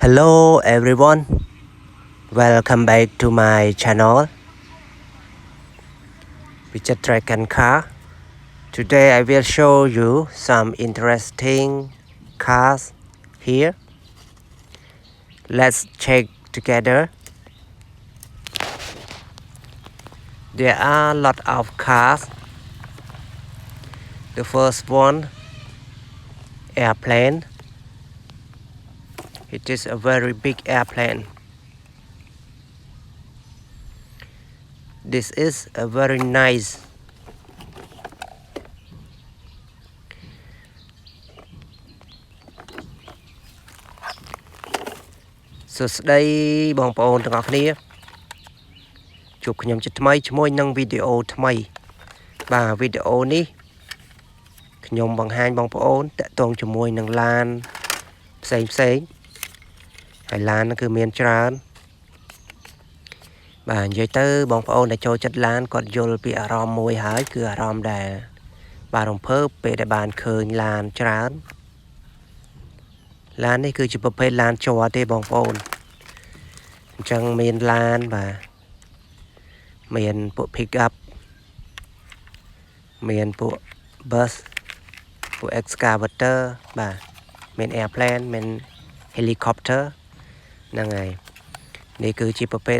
Hello everyone, welcome back to my channel Widget Dragon Car. Today I will show you some interesting cars here. Let's check together. There are a lot of cars. The first one, airplane. It is a very big airplane. This is a very niceសួស្តីបងប្អូនទាំងអស់គ្នាជួបខ្ញុំជាថ្មីជាមួយនឹងវីដេអូថ្មីបាទវីដេអូនេះខ្ញុំបង្ហាញបងប្អូនតាក់ទងជាមួយនឹងឡានផ្សេងហើយឡានគឺមានច្រើនបាទនិយាយទៅបងប្អូនដែលចូលចិត្តឡានគាត់យល់ពីអារម្មណ៍មួយហើយគឺអារម្មណ៍ដែលបាទរំភើបពេលដែលបានឃើញឡានច្រើនឡាននេះគឺជាប្រភេទឡានជ័រទេបងប្អូនអញ្ចឹងមានឡានបាទមានពួក pick up មានពួក bus ពួក excavator បាទមាន airplane មាន helicopter ហ្នឹងហើយនេះគឺជាប្រភេទ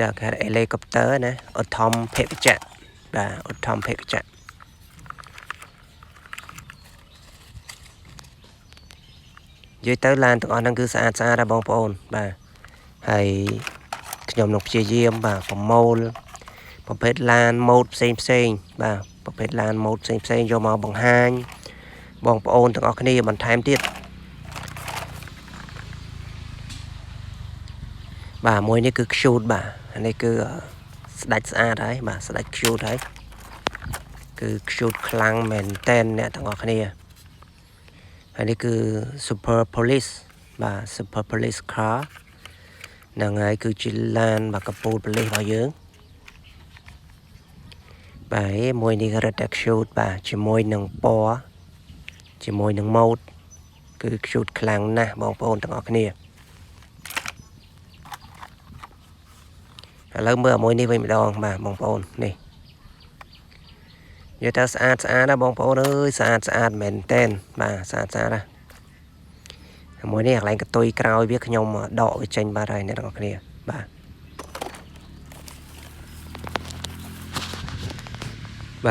helicopter ណាឧទ្ធម្ភាគចក្របាទឧទ្ធម្ភាគចក្រនិយាយទៅឡានទាំងអស់ហ្នឹងគឺស្អាតដែរបងប្អូនបាទហើយខ្ញុំនឹងព្យាយាមបាទប្រមូលប្រភេទឡានម៉ូដផ្សេងបាទប្រភេទឡានម៉ូដផ្សេងយកមកបង្ហាញបងប្អូនទាំងអស់គ្នាបន្ថែមទៀតបាទមួយនេះគឺ cute បាទនេះគឺស្ដាច់ស្អាតហើយបាទស្ដាច់ cute ហើយគឺ cute ខ្លាំងមែនតែនអ្នកទាំងអស់គ្នាហើយនេះគឺ super police បាទ super police car ហ្នឹងហើយគឺជាឡានបាទកពូលប៉ូលីសរបស់យើងបាទមួយនេះរត់តែ cute បាទជាមួយនឹងពណ៌ជាមួយនឹង mode គឺ cute ខ្លាំងណាស់បងប្អូនទាំងអស់គ្នាឥឡូវមើលមួយនេះវិញម្ដងបាទបងប្អូននេះនិយាយថាស្អាតណាបងប្អូនអើយស្អាតមែនតែនបាទស្អាតណាមួយនេះកន្លែងកតុយក្រោយវាខ្ញុំដកវាចេញបាត់ហើយអ្នកទាំងអស់គ្នាបា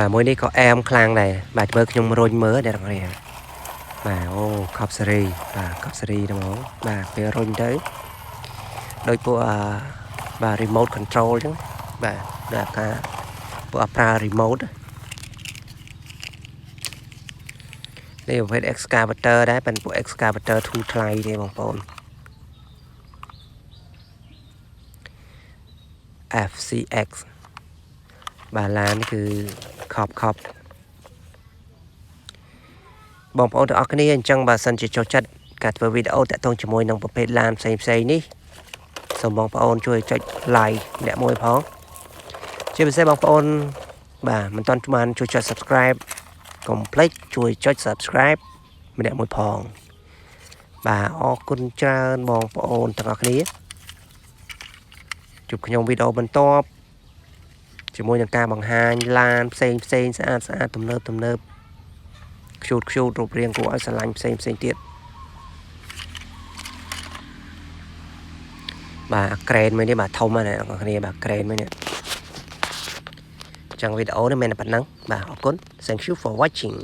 ទមួយនេះក៏អែមខ្លាំងដែរបាទមើលខ្ញុំរុញមើលអ្នកទាំងអស់គ្នាបាទអូកប់សេរីបាទកប់សេរីហ្មងបាទពេលរុញទៅដោយពួកបាទ remote control អញ្ចឹងបាទដល់ការពួកប្រើ remote នេះប្រភេទ excavator ដែរប៉ុន្តែពួក excavator ធូរថ្លៃទេបងប្អូន FCX បាទឡានគឺខប់បងប្អូនទាំងអស់គ្នាអញ្ចឹងបើសិនជាចូលចិត្តការធ្វើវីដេអូតាក់ទងជាមួយនឹងប្រភេទឡានផ្សេងនេះសូមបងប្អូនជួយចុច like ម្នាក់មួយផងជាពិសេសបងប្អូនបាទមិនទាន់បានជួយចុច subscribe កុំភ្លេចជួយចុច subscribe ម្នាក់មួយផងបាទអរគុណច្រើនបងប្អូនទាំងអស់គ្នាជួបខ្ញុំវីដេអូបន្ទាប់ជាមួយនឹងការបង្ហាញឡានផ្សេងស្អាតទំនើបcute រូបរាងគួរឲ្យស្រឡាញ់ផ្សេងទៀតបាទក្រែនមួយនេះបាទធំណាស់អ្នកនរគ្នាបាទក្រែនមួយនេះអញ្ចឹងវីដេអូនេះមានតែប៉ុណ្្នឹងបាទអរគុណ Thank you for watching